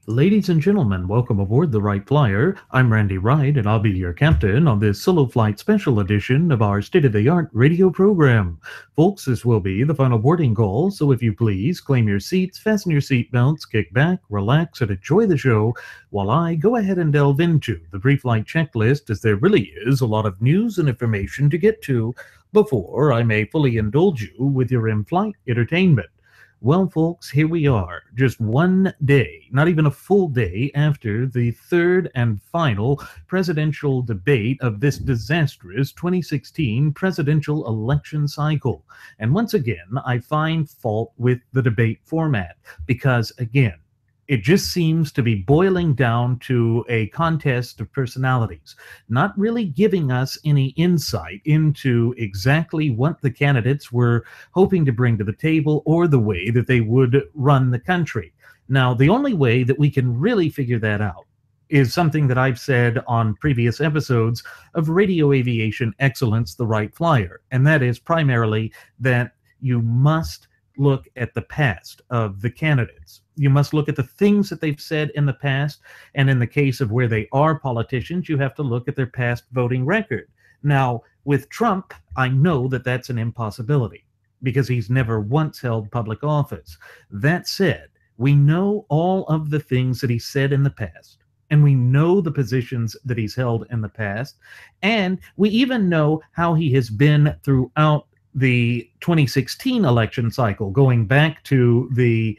Ladies and gentlemen, welcome aboard the Wright Flyer. I'm Randy Wright, and I'll be your captain on this solo flight special edition of our state-of-the-art radio program. Folks, this will be the final boarding call, so if you please, claim your seats, fasten your seatbelts, kick back, relax, and enjoy the show while I go ahead and delve into the pre-flight checklist, as there really is a lot of news and information to get to before I may fully indulge you with your in-flight entertainment. Well, folks, here we are, just one day, not even a full day after the third and final presidential debate of this disastrous 2016 presidential election cycle. And once again, I find fault with the debate format because, again, it just seems to be boiling down to a contest of personalities, not really giving us any insight into exactly what the candidates were hoping to bring to the table or the way that they would run the country. Now, the only way that we can really figure that out is something that I've said on previous episodes of Radio Aviation Excellence, the Wright Flyer, and that is primarily that you must look at the past of the candidates. You must look at the things that they've said in the past, and in the case of where they are politicians, you have to look at their past voting record. Now, with Trump, I know that that's an impossibility because he's never once held public office. That said, we know all of the things that he said in the past, and we know the positions that he's held in the past, and we even know how he has been throughout the 2016 election cycle, going back to the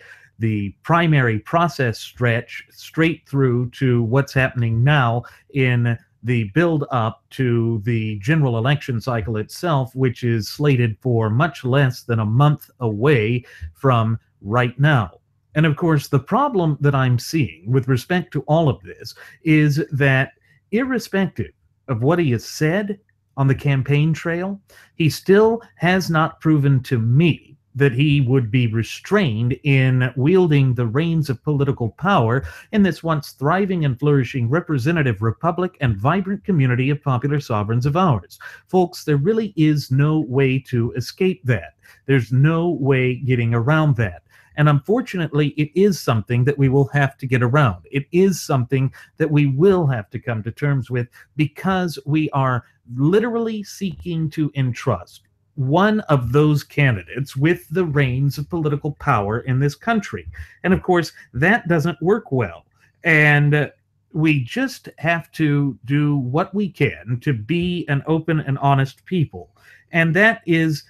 primary process stretch straight through to what's happening now in the build up to the general election cycle itself, which is slated for much less than a month away from right now. And of course, the problem that I'm seeing with respect to all of this is that irrespective of what he has said on the campaign trail, he still has not proven to me that he would be restrained in wielding the reins of political power in this once thriving and flourishing representative republic and vibrant community of popular sovereigns of ours. Folks, there really is no way to escape that. There's no way getting around that. And unfortunately, it is something that we will have to get around. It is something that we will have to come to terms with because we are literally seeking to entrust one of those candidates with the reins of political power in this country. And of course, that doesn't work well. And we just have to do what we can to be an open and honest people. And that is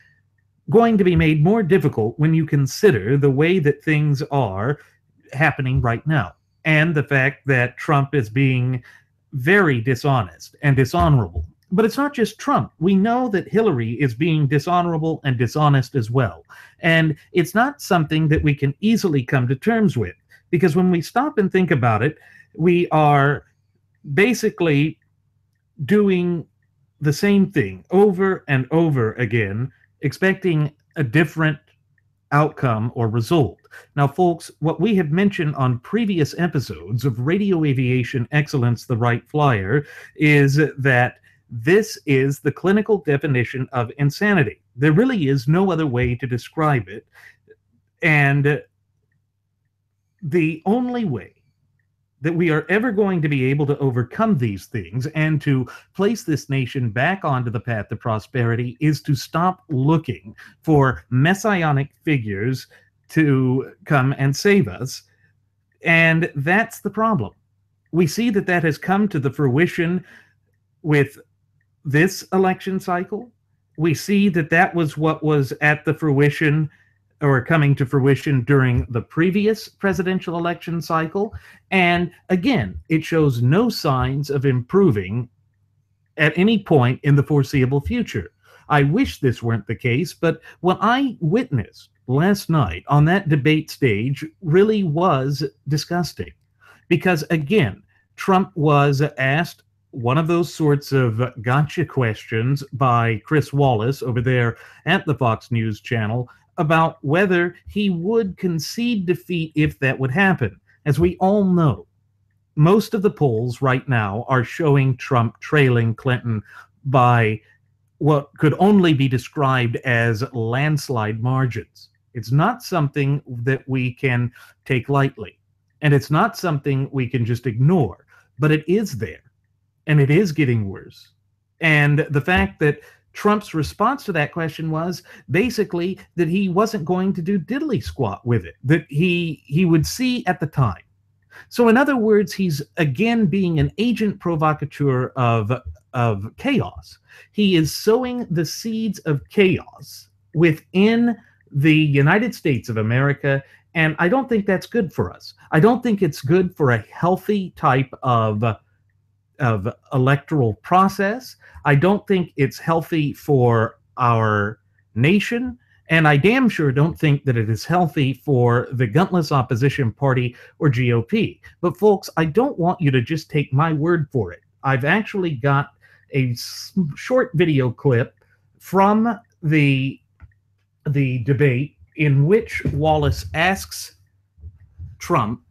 going to be made more difficult when you consider the way that things are happening right now, and the fact that Trump is being very dishonest and dishonorable. But it's not just Trump. We know that Hillary is being dishonorable and dishonest as well. And it's not something that we can easily come to terms with, because when we stop and think about it, we are basically doing the same thing over and over again, expecting a different outcome or result. Now, folks, what we have mentioned on previous episodes of Radio Aviation Excellence, the Wright Flyer, is that this is the clinical definition of insanity. There really is no other way to describe it. And the only way that we are ever going to be able to overcome these things and to place this nation back onto the path to prosperity is to stop looking for messianic figures to come and save us. And that's the problem. We see that that has come to the fruition with this election cycle. We see that that was what was at the fruition or coming to fruition during the previous presidential election cycle. And again, it shows no signs of improving at any point in the foreseeable future. I wish this weren't the case, but what I witnessed last night on that debate stage really was disgusting. Because again, Trump was asked one of those sorts of gotcha questions by Chris Wallace over there at the Fox News channel about whether he would concede defeat if that would happen. As we all know, most of the polls right now are showing Trump trailing Clinton by what could only be described as landslide margins. It's not something that we can take lightly. And it's not something we can just ignore, but it is there, and it is getting worse. And the fact that Trump's response to that question was basically that he wasn't going to do diddly squat with it, that he would see at the time. So in other words, he's again being an agent provocateur of chaos. He is sowing the seeds of chaos within the United States of America, and I don't think that's good for us. I don't think it's good for a healthy type of electoral process. I don't think it's healthy for our nation. And I damn sure don't think that it is healthy for the gutless opposition party or GOP. But folks, I don't want you to just take my word for it. I've actually got a short video clip from the debate in which Wallace asks Trump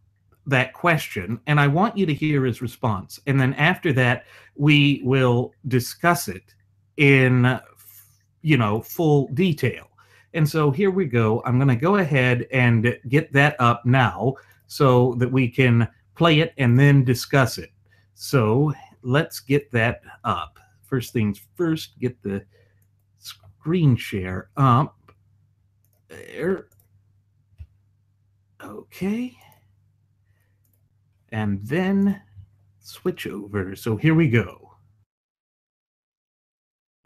that question, and I want you to hear his response. And then after that, we will discuss it in, full detail. And so here we go. I'm going to go ahead and get that up now so that we can play it and then discuss it. So let's get that up. First things first, get the screen share up. There. Okay. And then switch over. So here we go.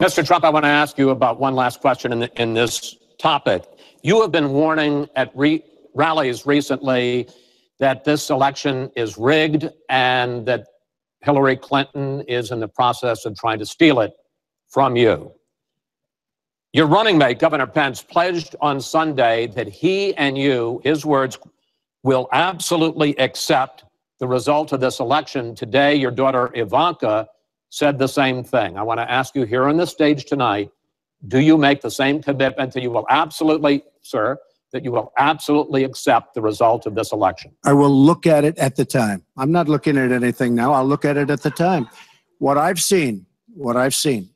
Mr. Trump, I want to ask you about one last question in this topic. You have been warning at rallies recently that this election is rigged and that Hillary Clinton is in the process of trying to steal it from you. Your running mate, Governor Pence, pledged on Sunday that he and you, his words, will absolutely accept the result of this election. Today, your daughter Ivanka said the same thing. I want to ask you here on the stage tonight, do you make the same commitment that you will absolutely, sir, that you will absolutely accept the result of this election? I will look at it at the time. I'm not looking at anything now. I'll look at it at the time. What I've seen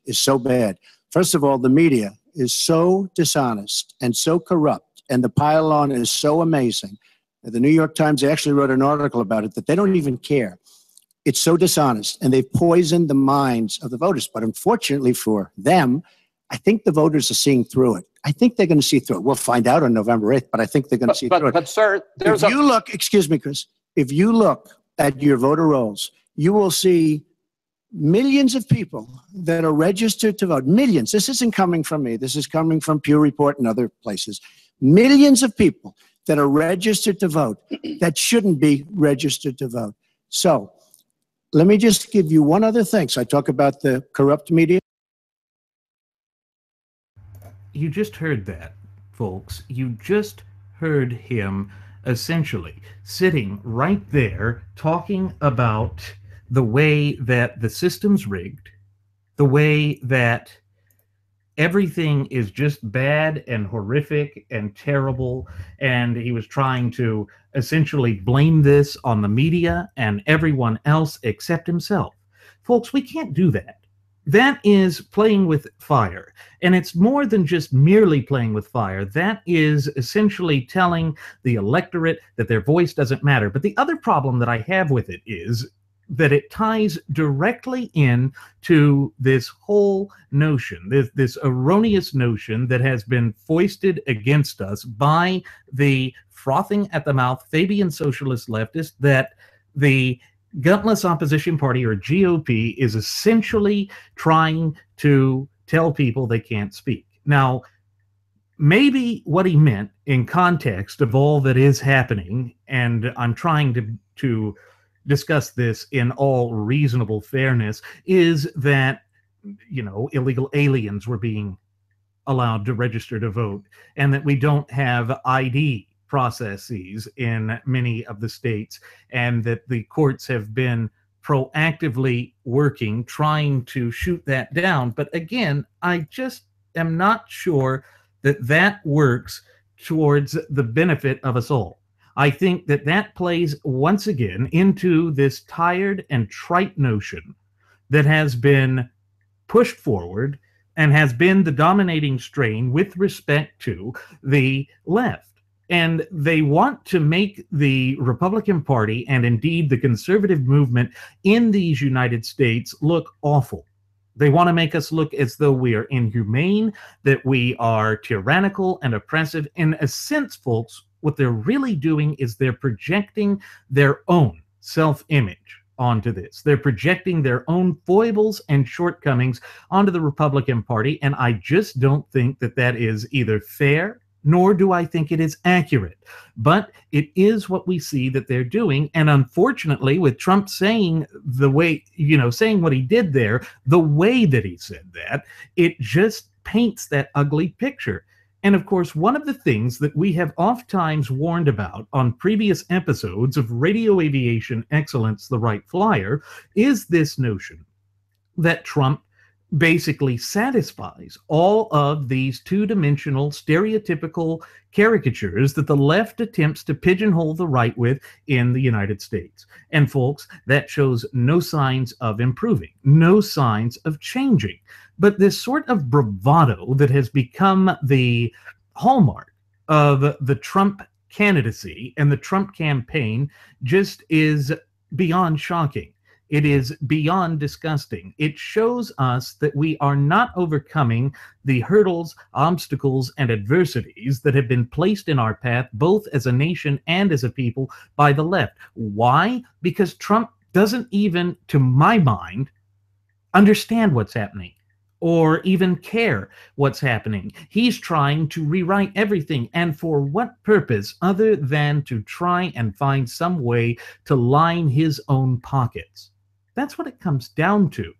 is so bad. First of all, the media is so dishonest and so corrupt, and the pile-on is so amazing. The New York Times actually wrote an article about it that they don't even care. It's so dishonest, and they've poisoned the minds of the voters. But unfortunately for them, I think the voters are seeing through it. I think they're going to see through it. We'll find out on November 8th, but I think they're going to see through it. But, sir, if you look, excuse me, Chris, if you look at your voter rolls, you will see millions of people that are registered to vote. Millions. This isn't coming from me. This is coming from Pew Report and other places. Millions of people that are registered to vote that shouldn't be registered to vote. So let me just give you one other thing. So I talk about the corrupt media. You just heard that, folks. You just heard him essentially sitting right there talking about the way that the system's rigged, the way that everything is just bad and horrific and terrible, and he was trying to essentially blame this on the media and everyone else except himself. Folks, we can't do that. That is playing with fire. And it's more than just merely playing with fire. That is essentially telling the electorate that their voice doesn't matter. But the other problem that I have with it is that it ties directly in to this whole notion, this erroneous notion that has been foisted against us by the frothing at the mouth Fabian socialist leftists, that the gutless opposition party, or GOP, is essentially trying to tell people they can't speak. Now, maybe what he meant in context of all that is happening, and I'm trying to discuss this in all reasonable fairness, is that, illegal aliens were being allowed to register to vote, and that we don't have ID processes in many of the states, and that the courts have been proactively working, trying to shoot that down. But again, I just am not sure that that works towards the benefit of us all. I think that that plays once again into this tired and trite notion that has been pushed forward and has been the dominating strain with respect to the left. And they want to make the Republican Party and indeed the conservative movement in these United States look awful. They want to make us look as though we are inhumane, that we are tyrannical and oppressive. In a sense, folks, what they're really doing is they're projecting their own self-image onto this. They're projecting their own foibles and shortcomings onto the Republican Party, and I just don't think that that is either fair, nor do I think it is accurate. But it is what we see that they're doing. And unfortunately, with Trump saying the way, saying what he did there, the way that he said that, it just paints that ugly picture. And of course, one of the things that we have oftentimes warned about on previous episodes of Radio Aviation Excellence, the Wright Flyer, is this notion that Trump basically satisfies all of these two-dimensional stereotypical caricatures that the left attempts to pigeonhole the right with in the United States. And folks, that shows no signs of improving, no signs of changing. But this sort of bravado that has become the hallmark of the Trump candidacy and the Trump campaign just is beyond shocking. It is beyond disgusting. It shows us that we are not overcoming the hurdles, obstacles, and adversities that have been placed in our path, both as a nation and as a people, by the left. Why? Because Trump doesn't even, to my mind, understand what's happening or even care what's happening. He's trying to rewrite everything. And for what purpose other than to try and find some way to line his own pockets? That's what it comes down to.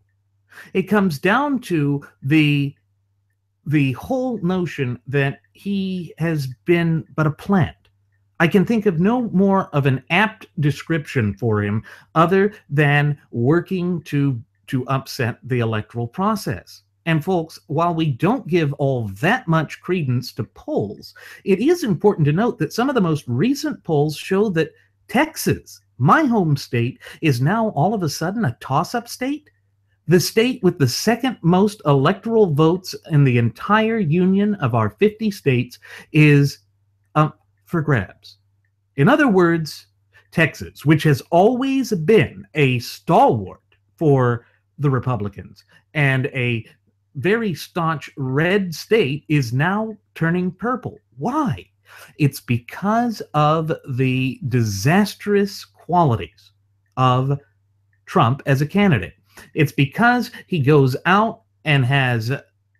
It comes down to the whole notion that he has been but a plant. I can think of no more of an apt description for him other than working to upset the electoral process. And folks, while we don't give all that much credence to polls, it is important to note that some of the most recent polls show that Texas, my home state, is now all of a sudden a toss-up state. The state with the second most electoral votes in the entire union of our 50 states is up for grabs. In other words, Texas, which has always been a stalwart for the Republicans and a very staunch red state, is now turning purple. Why? It's because of the disastrous qualities of Trump as a candidate. It's because he goes out and has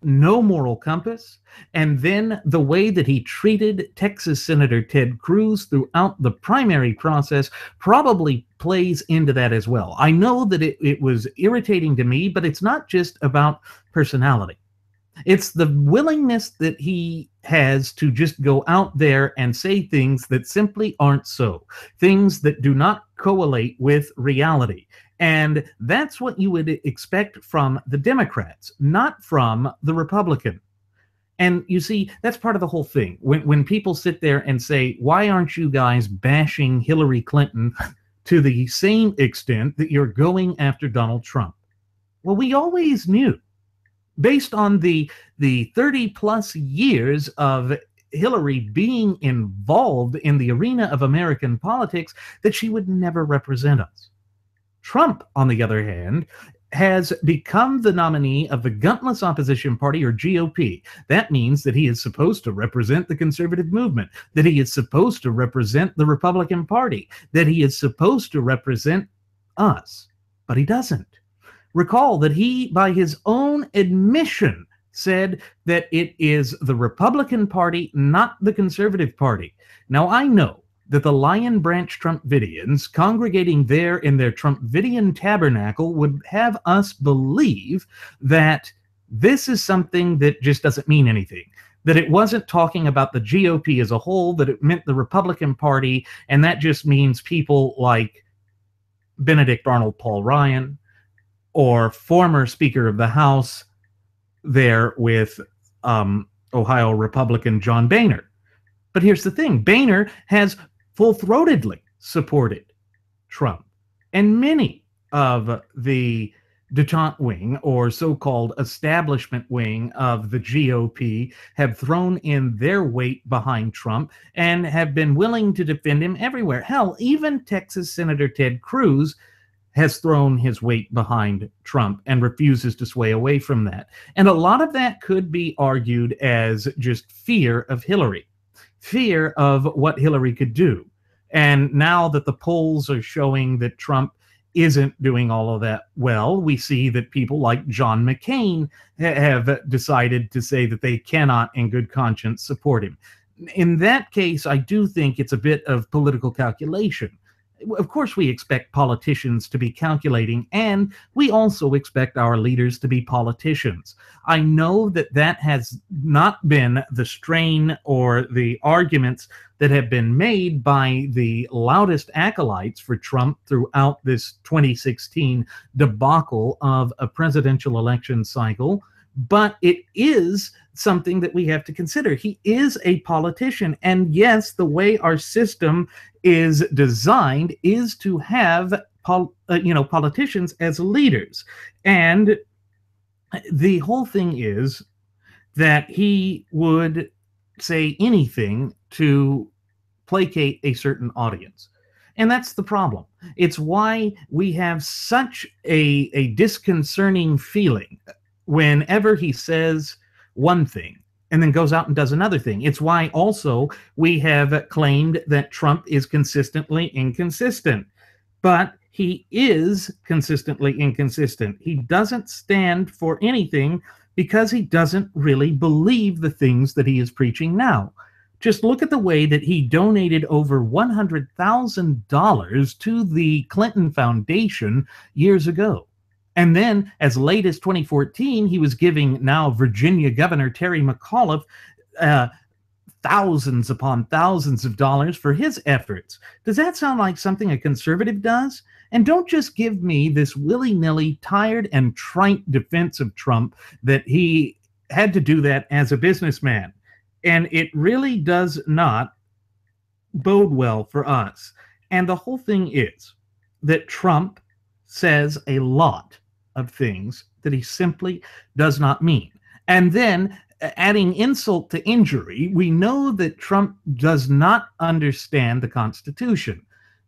no moral compass, and then the way that he treated Texas Senator Ted Cruz throughout the primary process probably plays into that as well. I know that it was irritating to me, but it's not just about personality. It's the willingness that he has to just go out there and say things that simply aren't so, things that do not correlate with reality. And that's what you would expect from the Democrats, not from the Republican. And you see, that's part of the whole thing. When people sit there and say, why aren't you guys bashing Hillary Clinton to the same extent that you're going after Donald Trump? Well, we always knew, based on the 30-plus years of Hillary being involved in the arena of American politics, that she would never represent us. Trump, on the other hand, has become the nominee of the gutless opposition party, or GOP. That means that he is supposed to represent the conservative movement, that he is supposed to represent the Republican Party, that he is supposed to represent us, but he doesn't. Recall that he, by his own admission, said that it is the Republican Party, not the Conservative Party. Now, I know that the Lion Branch Trumpidians congregating there in their Trumpidian tabernacle would have us believe that this is something that just doesn't mean anything, that it wasn't talking about the GOP as a whole, that it meant the Republican Party, and that just means people like Benedict Arnold Paul Ryan, or former Speaker of the House there with Ohio Republican John Boehner. But here's the thing. Boehner has full-throatedly supported Trump. And many of the detente wing or so-called establishment wing of the GOP have thrown in their weight behind Trump and have been willing to defend him everywhere. Hell, even Texas Senator Ted Cruz has thrown his weight behind Trump and refuses to sway away from that. And a lot of that could be argued as just fear of Hillary, fear of what Hillary could do. And now that the polls are showing that Trump isn't doing all of that well, we see that people like John McCain have decided to say that they cannot, in good conscience, support him. In that case, I do think it's a bit of political calculation. Of course, we expect politicians to be calculating, and we also expect our leaders to be politicians. I know that that has not been the strain or the arguments that have been made by the loudest acolytes for Trump throughout this 2016 debacle of a presidential election cycle, but it is something that we have to consider. He is a politician, and yes, the way our system is designed is to have politicians as leaders. And the whole thing is that he would say anything to placate a certain audience. And that's the problem. It's why we have such a disconcerting feeling whenever he says one thing and then goes out and does another thing. It's why also we have claimed that Trump is consistently inconsistent. But he is consistently inconsistent. He doesn't stand for anything because he doesn't really believe the things that he is preaching now. Just look at the way that he donated over $100,000 to the Clinton Foundation years ago. And then, as late as 2014, he was giving now Virginia Governor Terry McAuliffe thousands upon thousands of dollars for his efforts. Does that sound like something a conservative does? And don't just give me this willy-nilly, tired and trite defense of Trump that he had to do that as a businessman. And it really does not bode well for us. And the whole thing is that Trump says a lot of things that he simply does not mean. And then, adding insult to injury, we know that Trump does not understand the Constitution.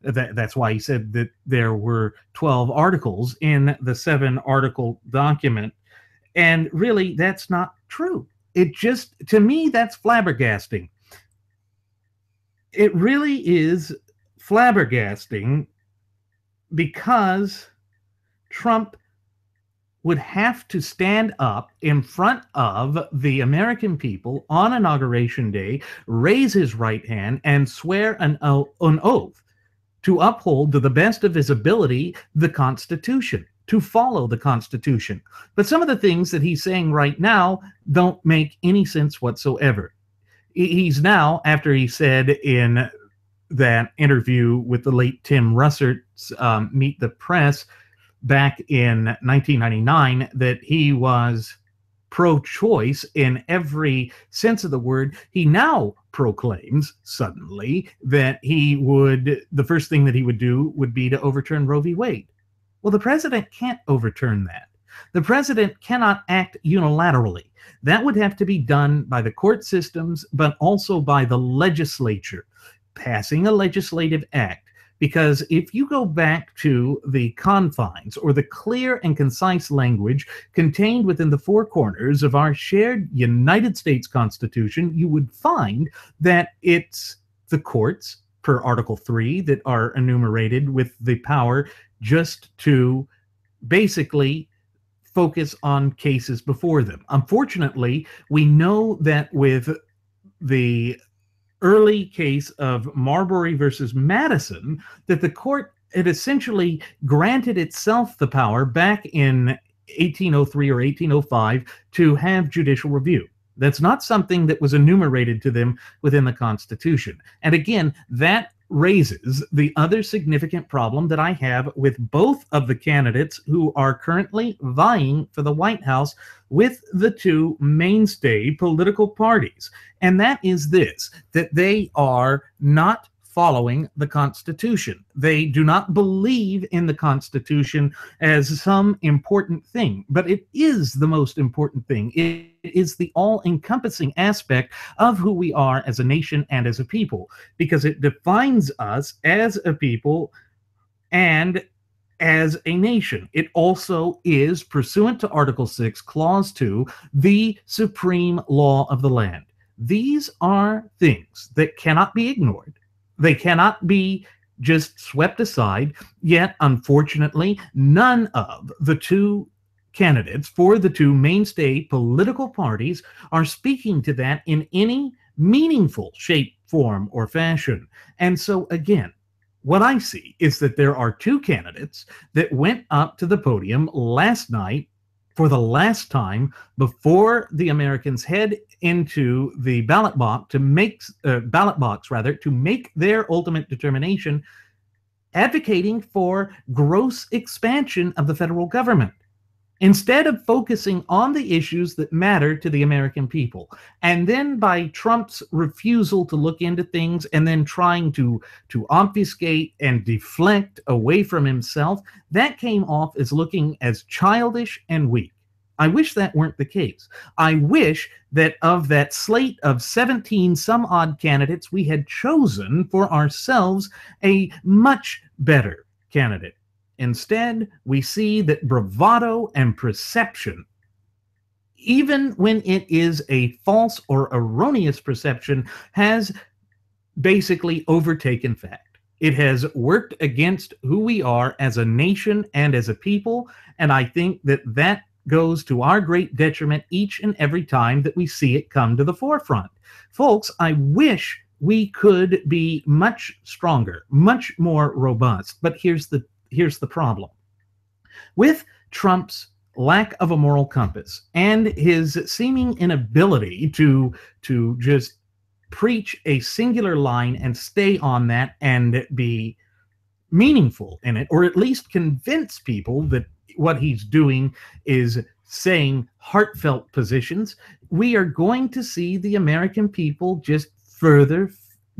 That's why he said that there were 12 articles in the 7-article document. And really, that's not true. It just, to me, that's flabbergasting. It really is flabbergasting because Trump would have to stand up in front of the American people on Inauguration Day, raise his right hand, and swear an oath to uphold, to the best of his ability, the Constitution, to follow the Constitution. But some of the things that he's saying right now don't make any sense whatsoever. He's now, after he said in that interview with the late Tim Russert's Meet the Press, back in 1999, that he was pro-choice in every sense of the word, he now proclaims suddenly that the first thing that he would do would be to overturn Roe v. Wade. Well, the president can't overturn that. The president cannot act unilaterally. That would have to be done by the court systems, but also by the legislature, passing a legislative act. Because if you go back to the confines or the clear and concise language contained within the four corners of our shared United States Constitution, you would find that it's the courts, per Article 3, that are enumerated with the power just to basically focus on cases before them. Unfortunately, we know that with the early case of Marbury versus Madison, that the court had essentially granted itself the power back in 1803 or 1805 to have judicial review. That's not something that was enumerated to them within the Constitution. And again, that raises the other significant problem that I have with both of the candidates who are currently vying for the White House with the two mainstay political parties. And that is this, that they are not following the Constitution. They do not believe in the Constitution as some important thing, but it is the most important thing. It is the all-encompassing aspect of who we are as a nation and as a people, because it defines us as a people and as a nation. It also is, pursuant to Article 6, Clause 2, the supreme law of the land. These are things that cannot be ignored. They cannot be just swept aside, yet, unfortunately, none of the two candidates for the two mainstay political parties are speaking to that in any meaningful shape, form, or fashion. And so, again, what I see is that there are two candidates that went up to the podium last night for the last time before the Americans head into the ballot box to make their ultimate determination, advocating for gross expansion of the federal government, instead of focusing on the issues that matter to the American people. And then by Trump's refusal to look into things and then trying to obfuscate and deflect away from himself, that came off as looking as childish and weak. I wish that weren't the case. I wish that of that slate of 17 some odd candidates, we had chosen for ourselves a much better candidate. Instead, we see that bravado and perception, even when it is a false or erroneous perception, has basically overtaken fact. It has worked against who we are as a nation and as a people, and I think that that goes to our great detriment each and every time that we see it come to the forefront. Folks, I wish we could be much stronger, much more robust, but here's the problem. With Trump's lack of a moral compass and his seeming inability to just preach a singular line and stay on that and be meaningful in it, or at least convince people that what he's doing is saying heartfelt positions, we are going to see the American people just further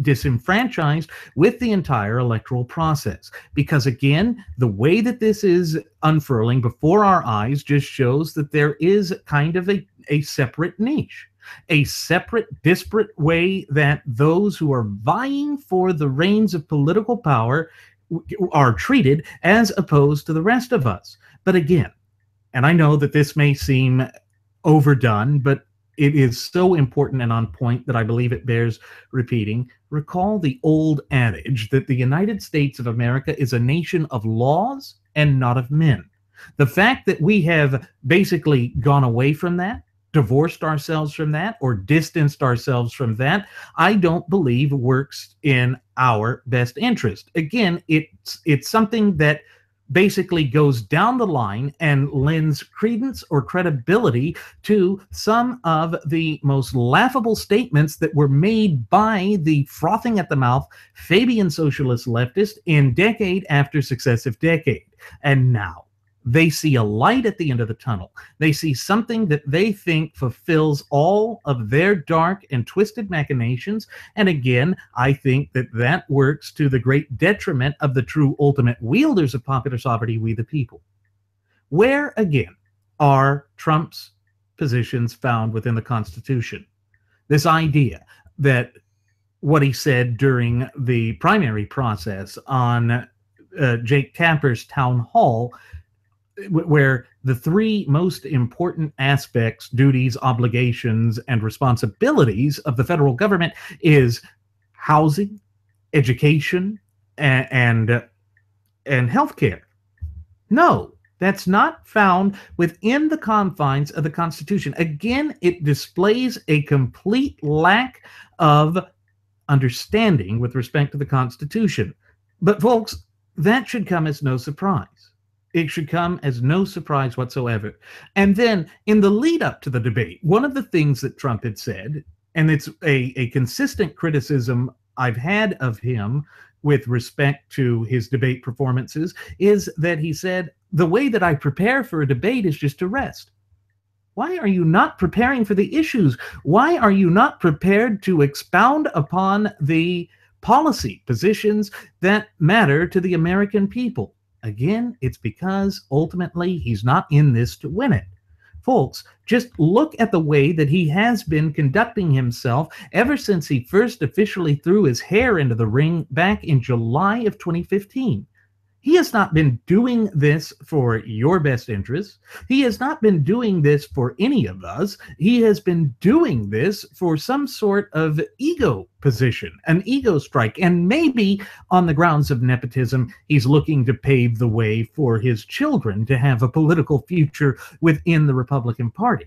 disenfranchised with the entire electoral process. Because again, the way that this is unfurling before our eyes just shows that there is kind of a separate niche, a separate, disparate way that those who are vying for the reins of political power are treated as opposed to the rest of us. But again, and I know that this may seem overdone, but it is so important and on point that I believe it bears repeating. Recall the old adage that the United States of America is a nation of laws and not of men. The fact that we have basically gone away from that, divorced ourselves from that, or distanced ourselves from that, I don't believe works in our best interest. Again, it's something that basically goes down the line and lends credence or credibility to some of the most laughable statements that were made by the frothing at the mouth Fabian socialist leftist in decade after successive decade. And now they see a light at the end of the tunnel. They see something that they think fulfills all of their dark and twisted machinations. And again, I think that that works to the great detriment of the true ultimate wielders of popular sovereignty, we the people. Where, again, are Trump's positions found within the Constitution? This idea that what he said during the primary process on Jake Tapper's town hall, where the three most important aspects, duties, obligations, and responsibilities of the federal government is housing, education, and healthcare. No, that's not found within the confines of the Constitution. Again, it displays a complete lack of understanding with respect to the Constitution. But folks, that should come as no surprise. It should come as no surprise whatsoever. And then in the lead up to the debate, one of the things that Trump had said, and it's a consistent criticism I've had of him with respect to his debate performances, is that he said, the way that I prepare for a debate is just to rest. Why are you not preparing for the issues? Why are you not prepared to expound upon the policy positions that matter to the American people. Again, it's because ultimately he's not in this to win it. Folks, just look at the way that he has been conducting himself ever since he first officially threw his hair into the ring back in July of 2015. He has not been doing this for your best interests. He has not been doing this for any of us. He has been doing this for some sort of ego position, an ego strike. And maybe on the grounds of nepotism, he's looking to pave the way for his children to have a political future within the Republican Party.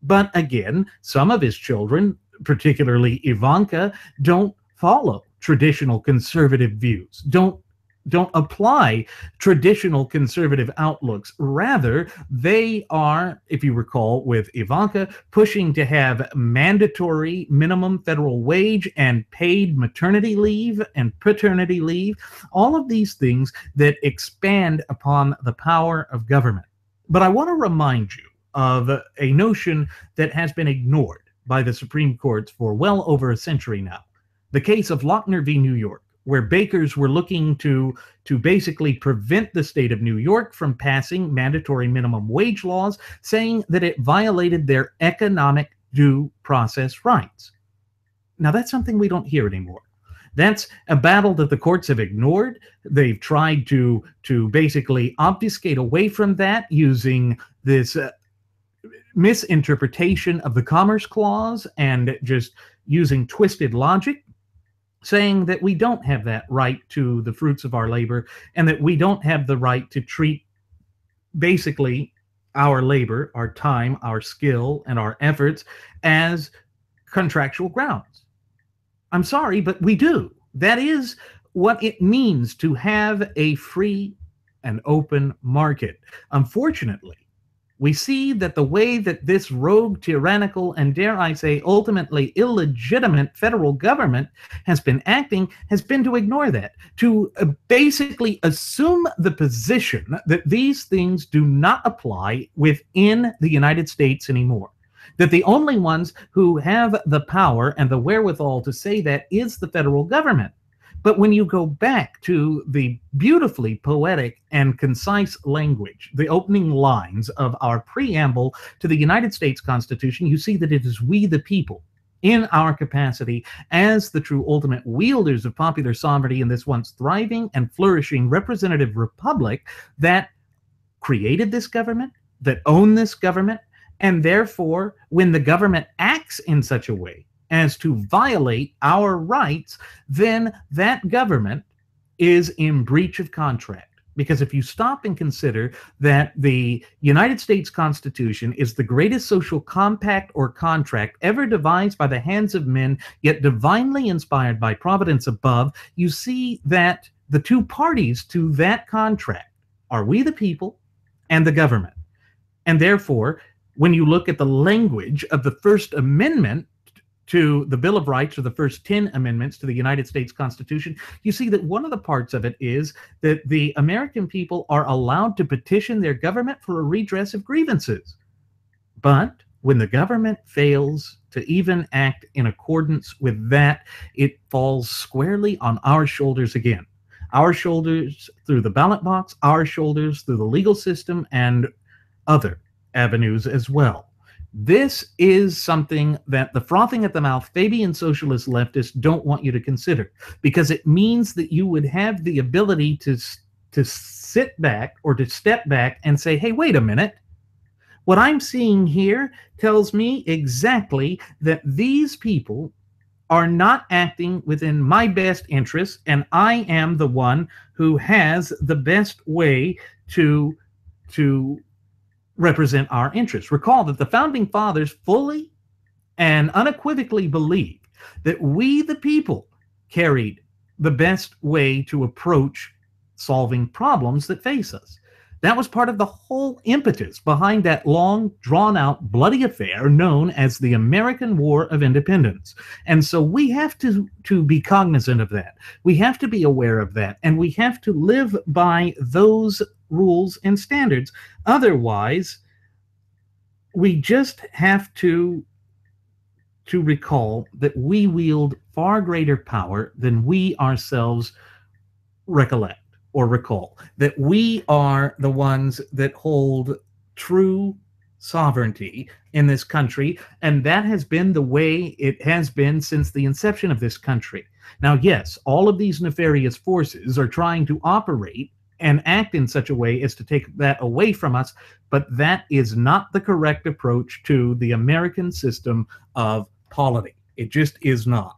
But again, some of his children, particularly Ivanka, don't follow traditional conservative views, don't apply traditional conservative outlooks. Rather, they are, if you recall, with Ivanka, pushing to have mandatory minimum federal wage and paid maternity leave and paternity leave, all of these things that expand upon the power of government. But I want to remind you of a notion that has been ignored by the Supreme Court for well over a century now. The case of Lochner v. New York, where bakers were looking to basically prevent the state of New York from passing mandatory minimum wage laws, saying that it violated their economic due process rights. Now, that's something we don't hear anymore. That's a battle that the courts have ignored. They've tried to basically obfuscate away from that using this misinterpretation of the Commerce Clause and just using twisted logic, saying that we don't have that right to the fruits of our labor and that we don't have the right to treat basically our labor, our time, our skill, and our efforts as contractual grounds. I'm sorry, but we do. That is what it means to have a free and open market. Unfortunately, we see that the way that this rogue, tyrannical, and dare I say, ultimately illegitimate federal government has been acting has been to ignore that, to basically assume the position that these things do not apply within the United States anymore. That the only ones who have the power and the wherewithal to say that is the federal government. But when you go back to the beautifully poetic and concise language, the opening lines of our preamble to the United States Constitution, you see that it is we the people, in our capacity as the true ultimate wielders of popular sovereignty in this once thriving and flourishing representative republic, that created this government, that own this government, and therefore, when the government acts in such a way as to violate our rights, then that government is in breach of contract. Because if you stop and consider that the United States Constitution is the greatest social compact or contract ever devised by the hands of men, yet divinely inspired by providence above, you see that the two parties to that contract are we the people and the government. And therefore, when you look at the language of the First Amendment to the Bill of Rights, or the first 10 amendments to the United States Constitution, you see that one of the parts of it is that the American people are allowed to petition their government for a redress of grievances. But when the government fails to even act in accordance with that, it falls squarely on our shoulders again. Our shoulders through the ballot box, our shoulders through the legal system, and other avenues as well. This is something that the frothing at the mouth Fabian socialist leftists don't want you to consider, because it means that you would have the ability to sit back or to step back and say, hey, wait a minute. What I'm seeing here tells me exactly that these people are not acting within my best interests, and I am the one who has the best way to represent our interests. Recall that the founding fathers fully and unequivocally believed that we, the people, carried the best way to approach solving problems that face us. That was part of the whole impetus behind that long, drawn-out, bloody affair known as the American War of Independence. And so we have to be cognizant of that. We have to be aware of that, and we have to live by those rules and standards. Otherwise, we just have to recall that we wield far greater power than we ourselves recollect or recall, that we are the ones that hold true sovereignty in this country, and that has been the way it has been since the inception of this country. Now, yes, all of these nefarious forces are trying to operate and act in such a way as to take that away from us, but that is not the correct approach to the American system of polity. It just is not.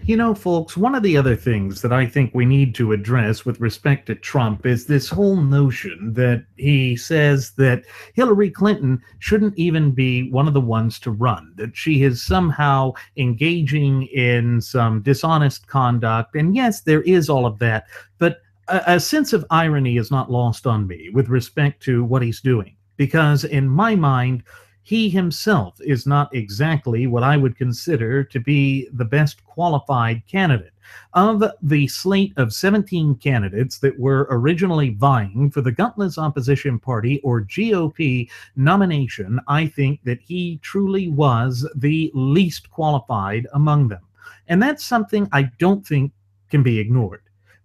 You know, folks, one of the other things that I think we need to address with respect to Trump is this whole notion that he says that Hillary Clinton shouldn't even be one of the ones to run, that she is somehow engaging in some dishonest conduct. And yes, there is all of that, but a sense of irony is not lost on me with respect to what he's doing, because in my mind, he himself is not exactly what I would consider to be the best qualified candidate. Of the slate of 17 candidates that were originally vying for the gutless opposition party, or GOP, nomination, I think that he truly was the least qualified among them. And that's something I don't think can be ignored.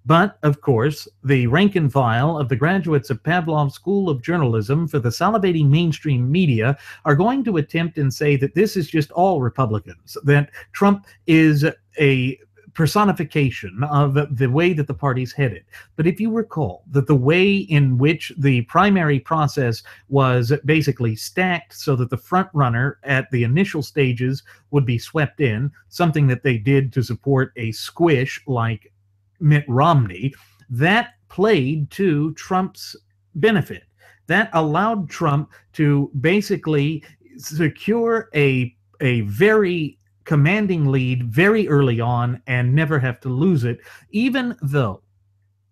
But, of course, the rank and file of the graduates of Pavlov's School of Journalism for the salivating mainstream media are going to attempt and say that this is just all Republicans, that Trump is a personification of the way that the party's headed. But if you recall that the way in which the primary process was basically stacked so that the front runner at the initial stages would be swept in, something that they did to support a squish like Mitt Romney, that played to Trump's benefit. That allowed Trump to basically secure a very commanding lead very early on and never have to lose it, even though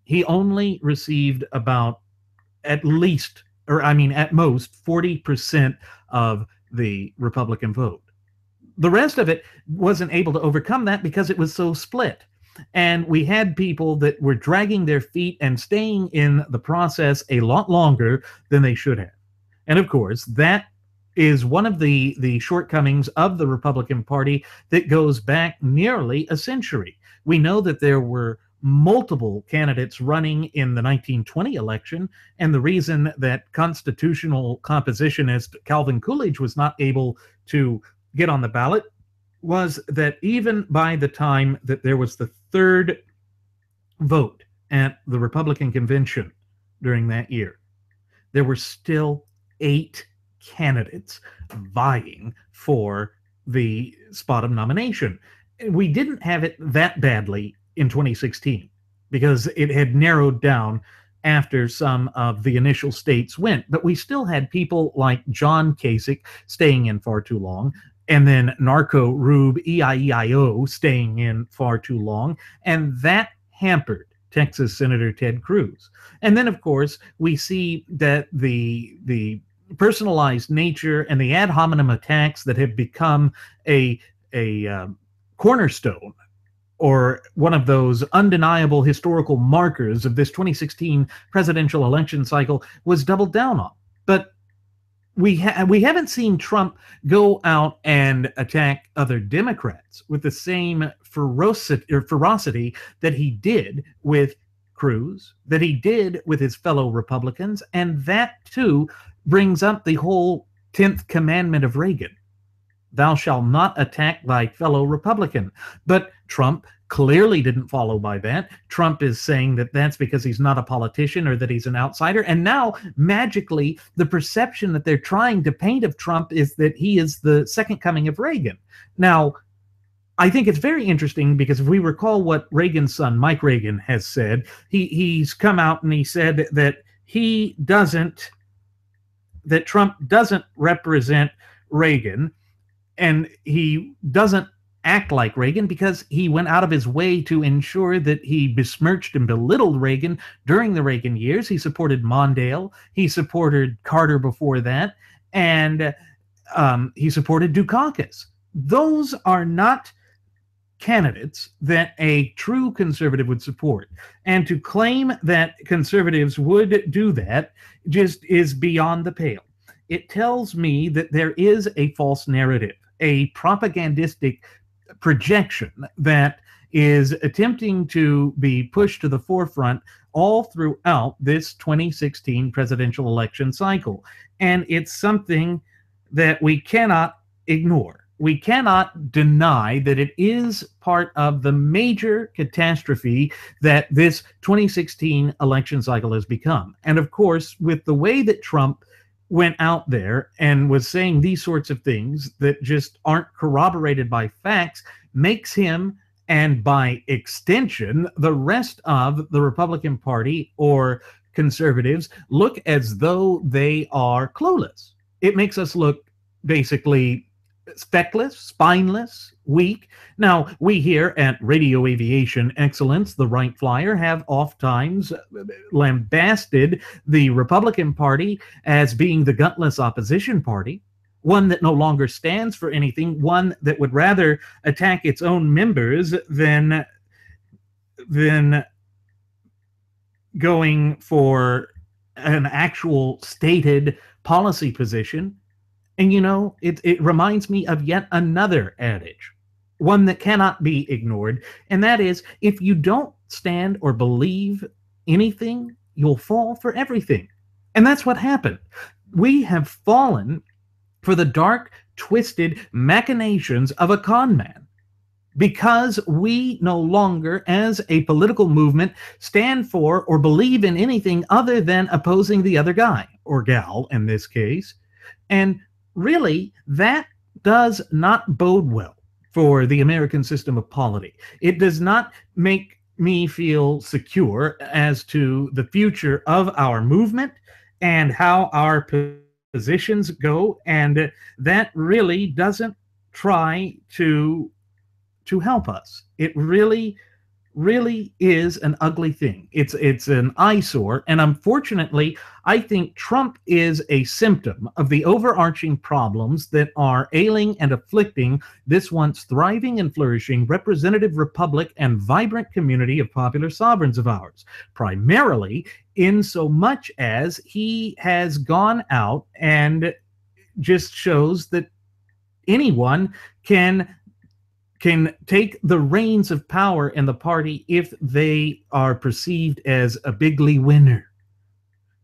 he only received about at most 40% of the Republican vote. The rest of it wasn't able to overcome that because it was so split. And we had people that were dragging their feet and staying in the process a lot longer than they should have. And of course, that is one of the shortcomings of the Republican Party that goes back nearly a century. We know that there were multiple candidates running in the 1920 election, and the reason that constitutional compositionist Calvin Coolidge was not able to get on the ballot was that even by the time that there was the third vote at the Republican convention during that year, there were still 8 candidates vying for the spot of nomination. We didn't have it that badly in 2016 because it had narrowed down after some of the initial states went, but we still had people like John Kasich staying in far too long, and then Narco Rube EIEIO staying in far too long, and that hampered Texas Senator Ted Cruz. And then, of course, we see that the personalized nature and the ad hominem attacks that have become a cornerstone or one of those undeniable historical markers of this 2016 presidential election cycle was doubled down on. But we haven't seen Trump go out and attack other Democrats with the same ferocity that he did with Cruz, that he did with his fellow Republicans, and that too brings up the whole 10th commandment of Reagan. Thou shalt not attack thy fellow Republican. But Trump clearly didn't follow by that. Trump is saying that that's because he's not a politician or that he's an outsider. And now, magically, the perception that they're trying to paint of Trump is that he is the second coming of Reagan. Now, I think it's very interesting because if we recall what Reagan's son, Mike Reagan, has said, he's come out and he said that that Trump doesn't represent Reagan, and he doesn't act like Reagan because he went out of his way to ensure that he besmirched and belittled Reagan during the Reagan years. He supported Mondale. He supported Carter before that. And he supported Dukakis. Those are not candidates that a true conservative would support. And to claim that conservatives would do that just is beyond the pale. it tells me that there is a false narrative, a propagandistic projection that is attempting to be pushed to the forefront all throughout this 2016 presidential election cycle. And it's something that we cannot ignore. We cannot deny that it is part of the major catastrophe that this 2016 election cycle has become. And of course, with the way that Trump went out there and was saying these sorts of things that just aren't corroborated by facts, makes him, and by extension, the rest of the Republican Party or conservatives, look as though they are clueless. It makes us look basically feckless, spineless, weak. Now, we here at Radio Aviation Excellence, the Wright Flyer, have oft times lambasted the Republican Party as being the gutless opposition party, one that no longer stands for anything, one that would rather attack its own members than going for an actual stated policy position. And you know, it reminds me of yet another adage, one that cannot be ignored, and that is, if you don't stand or believe anything, you'll fall for everything. And that's what happened. We have fallen for the dark, twisted machinations of a con man, because we no longer, as a political movement, stand for or believe in anything other than opposing the other guy, or gal in this case. And really, that does not bode well for the American system of polity. It does not make me feel secure as to the future of our movement and how our positions go, and that really doesn't try to help us. It really is an ugly thing. It's an eyesore, and unfortunately, I think Trump is a symptom of the overarching problems that are ailing and afflicting this once thriving and flourishing representative republic and vibrant community of popular sovereigns of ours, primarily in so much as he has gone out and just shows that anyone can take the reins of power in the party if they are perceived as a bigly winner.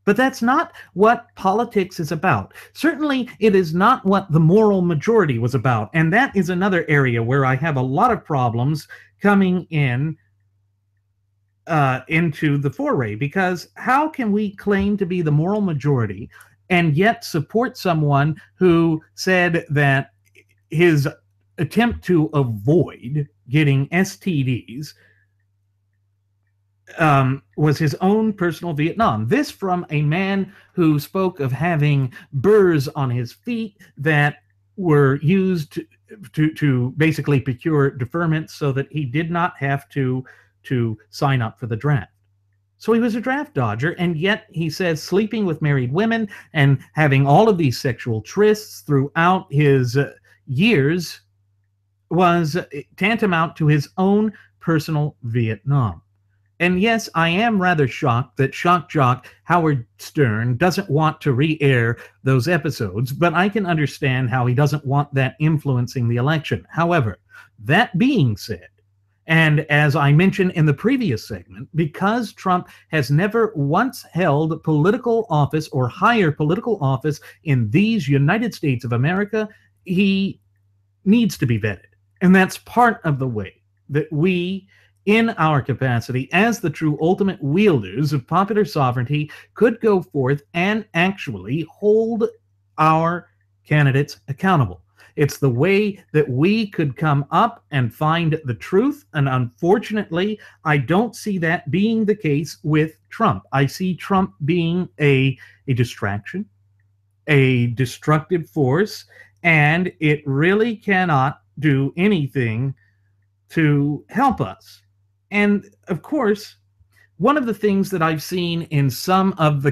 But that's not what politics is about. Certainly, it is not what the moral majority was about. And that is another area where I have a lot of problems coming in into the foray, because how can we claim to be the moral majority and yet support someone who said that his attempt to avoid getting STDs was his own personal Vietnam? This from a man who spoke of having burrs on his feet that were used to basically procure deferments so that he did not have to sign up for the draft. So he was a draft dodger, and yet he says sleeping with married women and having all of these sexual trysts throughout his years was tantamount to his own personal Vietnam. And yes, I am rather shocked that shock jock Howard Stern doesn't want to re-air those episodes, but I can understand how he doesn't want that influencing the election. However, that being said, and as I mentioned in the previous segment, because Trump has never once held political office or higher political office in these United States of America, he needs to be vetted. And that's part of the way that we, in our capacity as the true ultimate wielders of popular sovereignty, could go forth and actually hold our candidates accountable. It's the way that we could come up and find the truth. And unfortunately, I don't see that being the case with Trump. I see Trump being a distraction, a destructive force, and it really cannot do anything to help us. And of course, one of the things that I've seen in some of the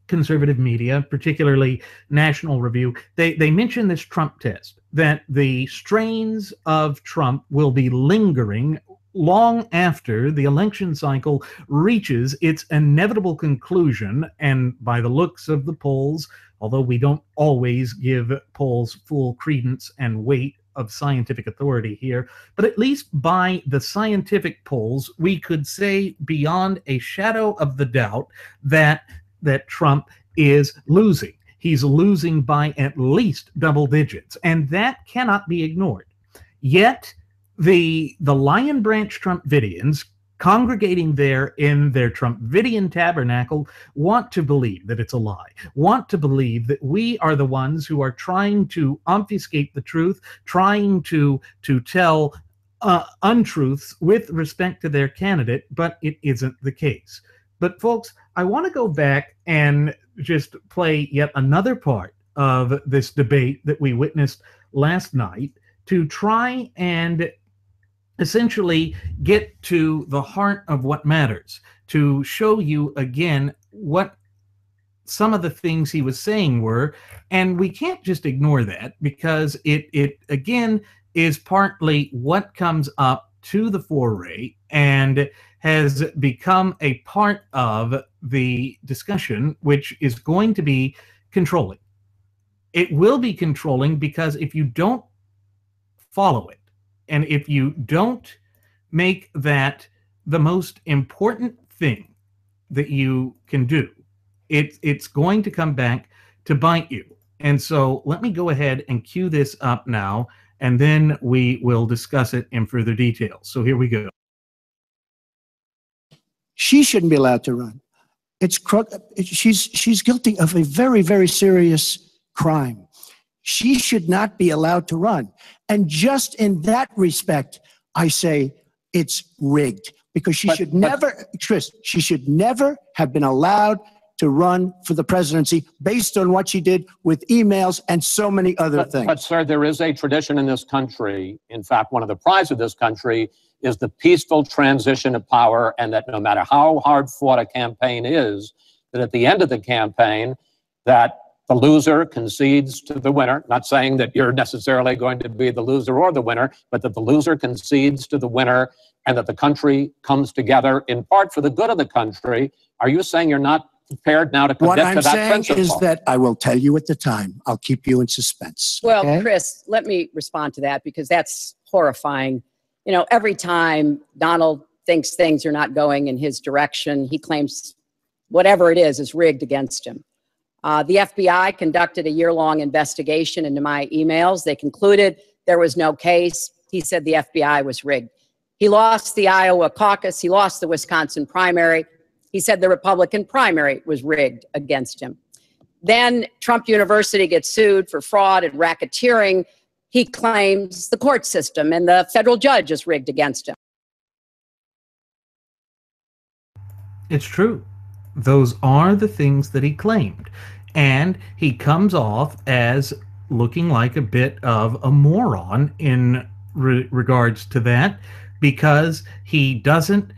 conservative media, particularly National Review, they mention this Trump test, that the strains of Trump will be lingering long after the election cycle reaches its inevitable conclusion, and by the looks of the polls, although we don't always give polls full credence and weight of scientific authority here, but at least by the scientific polls, we could say beyond a shadow of the doubt that Trump is losing. He's losing by at least double digits, and that cannot be ignored. Yet, the Lion Branch Trumpidians congregating there in their Trumpidian tabernacle want to believe that it's a lie, want to believe that we are the ones who are trying to obfuscate the truth, trying to tell untruths with respect to their candidate, but it isn't the case. But folks, I want to go back and just play yet another part of this debate that we witnessed last night to try and essentially get to the heart of what matters, to show you again what some of the things he was saying were. And we can't just ignore that, because it again is partly what comes up to the foray and has become a part of the discussion, which is going to be controlling. It will be controlling because if you don't follow it, and if you don't make that the most important thing that you can do, it's going to come back to bite you. And so let me go ahead and cue this up now, and then we will discuss it in further detail. So here we go. She shouldn't be allowed to run. She's guilty of a very, very serious crime. She should not be allowed to run. And just in that respect, I say it's rigged, because she should never have been allowed to run for the presidency based on what she did with emails and so many other things. But, sir, there is a tradition in this country. In fact, one of the prides of this country is the peaceful transition of power, and that no matter how hard fought a campaign is, that at the end of the campaign, that the loser concedes to the winner. Not saying that you're necessarily going to be the loser or the winner, but that the loser concedes to the winner, and that the country comes together in part for the good of the country. Are you saying you're not prepared now to commit to that principle? What I'm saying is that I will tell you at the time. I'll keep you in suspense. Well, okay? Chris, let me respond to that, because that's horrifying. You know, every time Donald thinks things are not going in his direction, he claims whatever it is rigged against him. The FBI conducted a year-long investigation into my emails. They concluded there was no case. He said the FBI was rigged. He lost the Iowa caucus. He lost the Wisconsin primary. He said the Republican primary was rigged against him. Then Trump University gets sued for fraud and racketeering. He claims the court system and the federal judge is rigged against him. It's true. Those are the things that he claimed. And he comes off as looking like a bit of a moron in regards to that, because he doesn't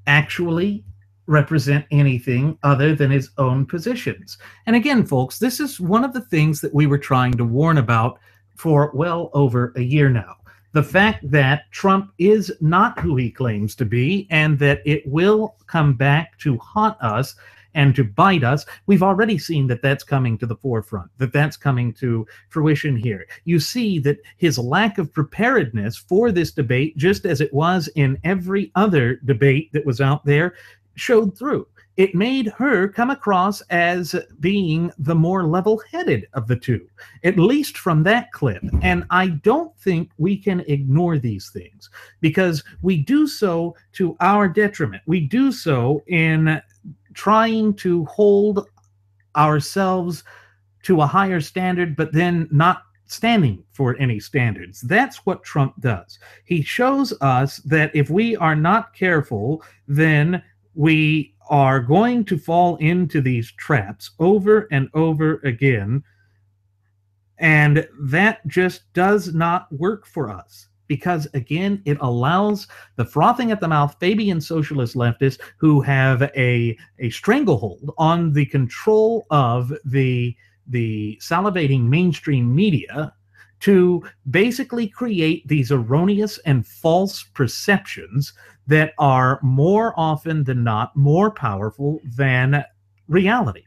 actually represent anything other than his own positions. And again, folks, this is one of the things that we were trying to warn about for well over a year now. The fact that Trump is not who he claims to be, and that it will come back to haunt us and to bite us. We've already seen that that's coming to the forefront, that that's coming to fruition here. You see that his lack of preparedness for this debate, just as it was in every other debate that was out there, showed through. It made her come across as being the more level-headed of the two, at least from that clip. And I don't think we can ignore these things, because we do so to our detriment. We do so in trying to hold ourselves to a higher standard, but then not standing for any standards. That's what Trump does. He shows us that if we are not careful, then we are going to fall into these traps over and over again. And that just does not work for us. Because, again, it allows the frothing at the mouth Fabian socialist leftists who have a stranglehold on the control of the salivating mainstream media to basically create these erroneous and false perceptions that are more often than not more powerful than reality.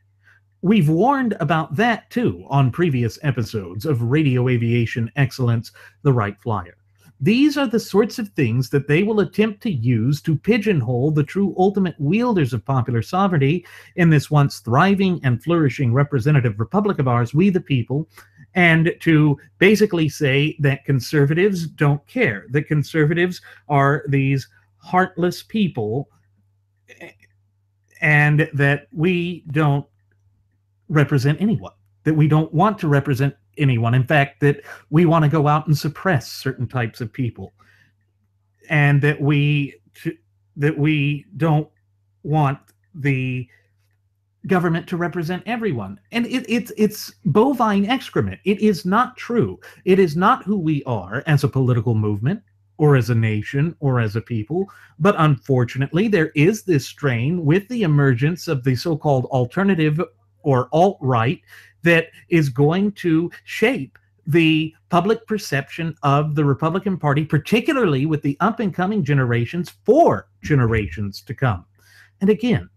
we've warned about that too on previous episodes of Radio Aviation Excellence, the Wright Flyer. These are the sorts of things that they will attempt to use to pigeonhole the true ultimate wielders of popular sovereignty in this once thriving and flourishing representative republic of ours, we the people, and to basically say that conservatives don't care, that conservatives are these heartless people, and that we don't represent anyone, that we don't want to represent anyone. In fact, that we want to go out and suppress certain types of people, and that we don't want the government to represent everyone. And it's bovine excrement. It is not true. It is not who we are as a political movement, or as a nation, or as a people. But unfortunately, there is this strain with the emergence of the so-called alternative or alt-right that is going to shape the public perception of the Republican Party, particularly with the up-and-coming generations for generations to come. And again,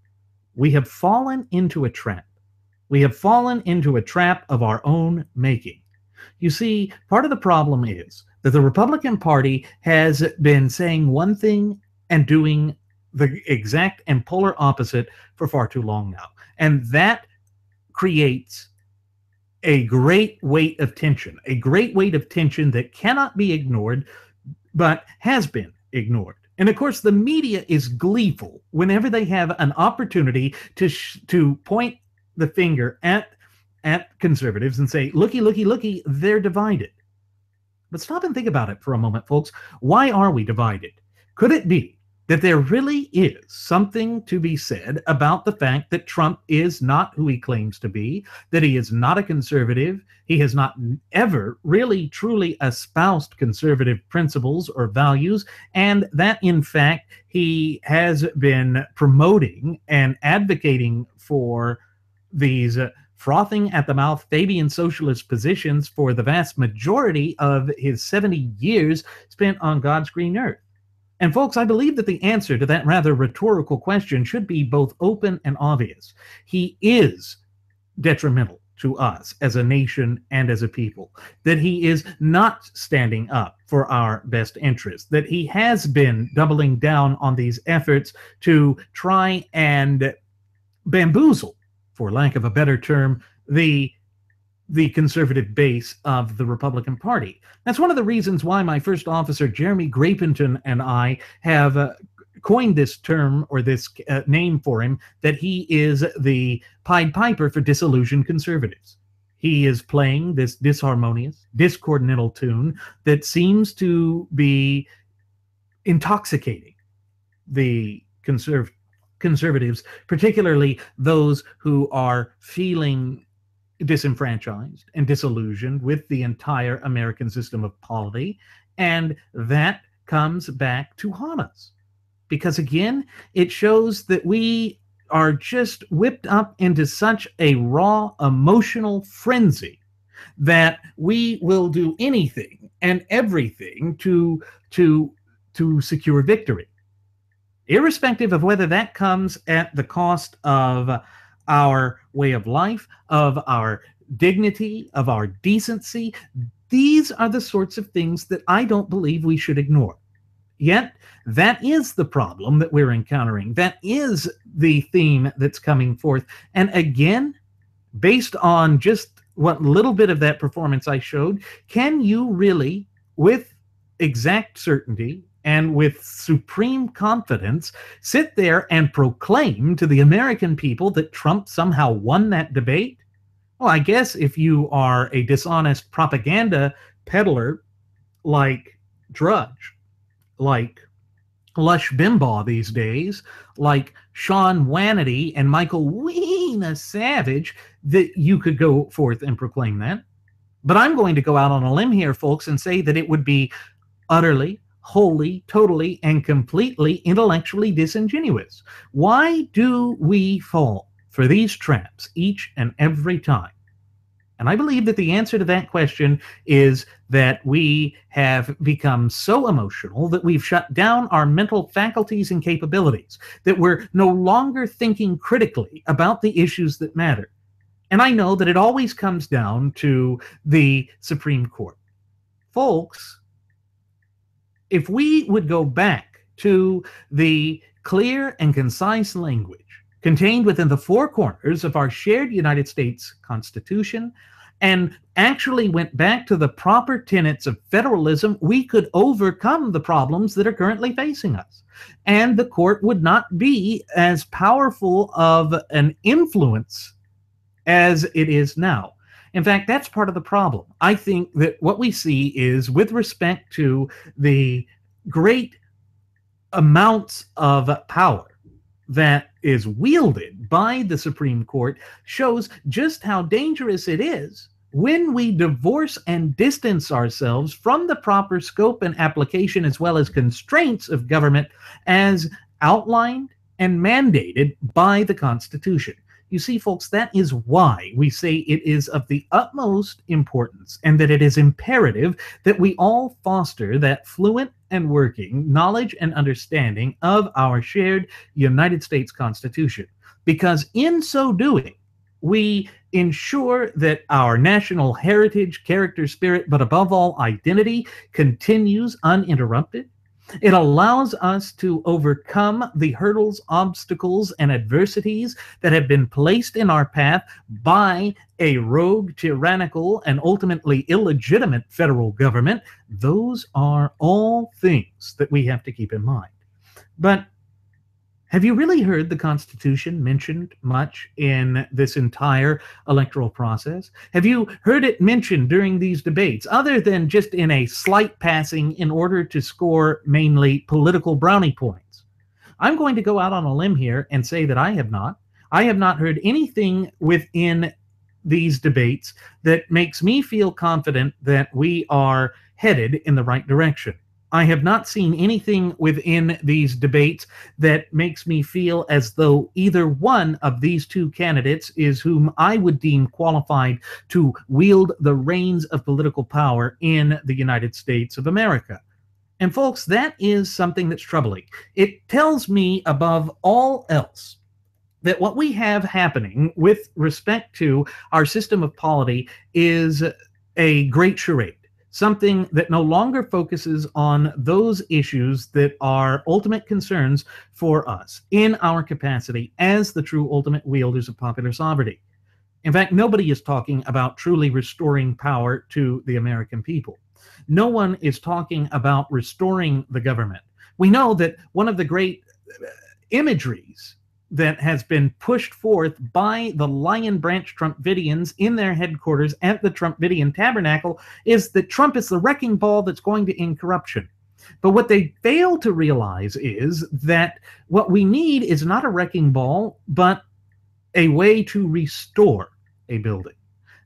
we have fallen into a trap. We have fallen into a trap of our own making. You see, part of the problem is that the Republican Party has been saying one thing and doing the exact and polar opposite for far too long now. And that creates a great weight of tension that cannot be ignored, but has been ignored. And of course, the media is gleeful whenever they have an opportunity to point the finger at conservatives and say, looky, looky, looky, they're divided. But stop and think about it for a moment, folks. Why are we divided? Could it be that there really is something to be said about the fact that Trump is not who he claims to be, that he is not a conservative, he has not ever really truly espoused conservative principles or values, and that in fact he has been promoting and advocating for these frothing at the mouth Fabian socialist positions for the vast majority of his 70 years spent on God's green earth? And folks, I believe that the answer to that rather rhetorical question should be both open and obvious. He is detrimental to us as a nation and as a people, that he is not standing up for our best interests, that he has been doubling down on these efforts to try and bamboozle, for lack of a better term, the conservative base of the Republican Party. That's one of the reasons why my first officer, Jeremy Grapington, and I have coined this term, or this name for him, that he is the Pied Piper for disillusioned conservatives. He is playing this disharmonious, discordinal tune that seems to be intoxicating the conservatives, particularly those who are feeling disenfranchised and disillusioned with the entire American system of polity. And that comes back to haunt us. Because again, it shows that we are just whipped up into such a raw emotional frenzy that we will do anything and everything to secure victory, irrespective of whether that comes at the cost of our way of life, of our dignity, of our decency. These are the sorts of things that I don't believe we should ignore. Yet, that is the problem that we're encountering. That is the theme that's coming forth. And again, based on just what little bit of that performance I showed, can you really, with exact certainty and with supreme confidence, sit there and proclaim to the American people that Trump somehow won that debate? Well, I guess if you are a dishonest propaganda peddler like Drudge, like Lush Bimbaugh these days, like Sean Hannity and Michael Weena Savage, that you could go forth and proclaim that. But I'm going to go out on a limb here, folks, and say that it would be utterly, wholly, totally, and completely intellectually disingenuous. Why do we fall for these traps each and every time? And I believe that the answer to that question is that we have become so emotional that we've shut down our mental faculties and capabilities, that we're no longer thinking critically about the issues that matter. And I know that it always comes down to the Supreme Court. Folks, if we would go back to the clear and concise language contained within the four corners of our shared United States Constitution and actually went back to the proper tenets of federalism, we could overcome the problems that are currently facing us. And the court would not be as powerful of an influence as it is now. In fact, that's part of the problem. I think that what we see is, with respect to the great amounts of power that is wielded by the Supreme Court, shows just how dangerous it is when we divorce and distance ourselves from the proper scope and application as well as constraints of government as outlined and mandated by the Constitution. You see, folks, that is why we say it is of the utmost importance and that it is imperative that we all foster that fluent and working knowledge and understanding of our shared United States Constitution. Because in so doing, we ensure that our national heritage, character, spirit, but above all, identity continues uninterrupted. It allows us to overcome the hurdles, obstacles, and adversities that have been placed in our path by a rogue, tyrannical, and ultimately illegitimate federal government. Those are all things that we have to keep in mind. But have you really heard the Constitution mentioned much in this entire electoral process? Have you heard it mentioned during these debates, other than just in a slight passing in order to score mainly political brownie points? I'm going to go out on a limb here and say that I have not. I have not heard anything within these debates that makes me feel confident that we are headed in the right direction. I have not seen anything within these debates that makes me feel as though either one of these two candidates is whom I would deem qualified to wield the reins of political power in the United States of America. And folks, that is something that's troubling. It tells me above all else that what we have happening with respect to our system of polity is a great charade. Something that no longer focuses on those issues that are ultimate concerns for us in our capacity as the true ultimate wielders of popular sovereignty. In fact, nobody is talking about truly restoring power to the American people. No one is talking about restoring the government. We know that one of the great imageries that has been pushed forth by the Lion Branch Trumpidians in their headquarters at the Trumpidian Tabernacle is that Trump is the wrecking ball that's going to end corruption. But what they fail to realize is that what we need is not a wrecking ball, but a way to restore a building,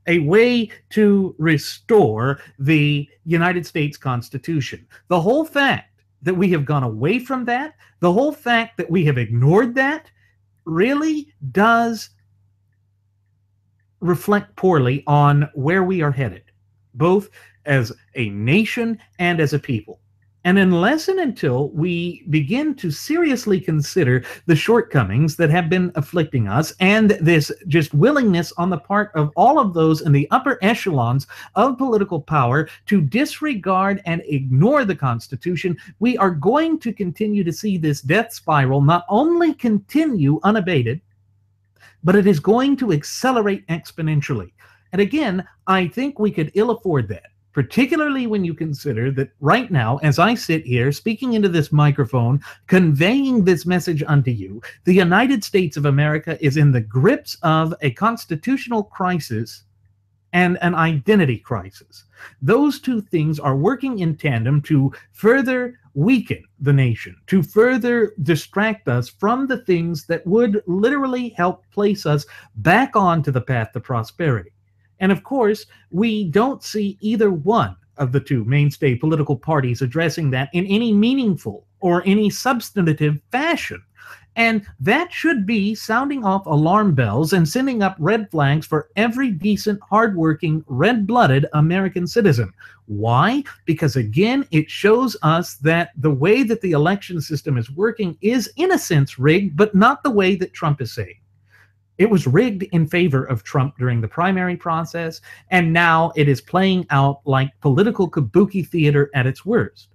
a way to restore the United States Constitution. The whole fact that we have gone away from that, the whole fact that we have ignored that, really does reflect poorly on where we are headed, both as a nation and as a people. And unless and until we begin to seriously consider the shortcomings that have been afflicting us and this just willingness on the part of all of those in the upper echelons of political power to disregard and ignore the Constitution, we are going to continue to see this death spiral not only continue unabated, but it is going to accelerate exponentially. And again, I think we could ill afford that, particularly when you consider that right now, as I sit here speaking into this microphone, conveying this message unto you, the United States of America is in the grips of a constitutional crisis and an identity crisis. Those two things are working in tandem to further weaken the nation, to further distract us from the things that would literally help place us back onto the path to prosperity. And of course, we don't see either one of the two mainstay political parties addressing that in any meaningful or any substantive fashion. And that should be sounding off alarm bells and sending up red flags for every decent, hardworking, red-blooded American citizen. Why? Because again, it shows us that the way that the election system is working is, in a sense, rigged, but not the way that Trump is saying. It was rigged in favor of Trump during the primary process, and now it is playing out like political kabuki theater at its worst.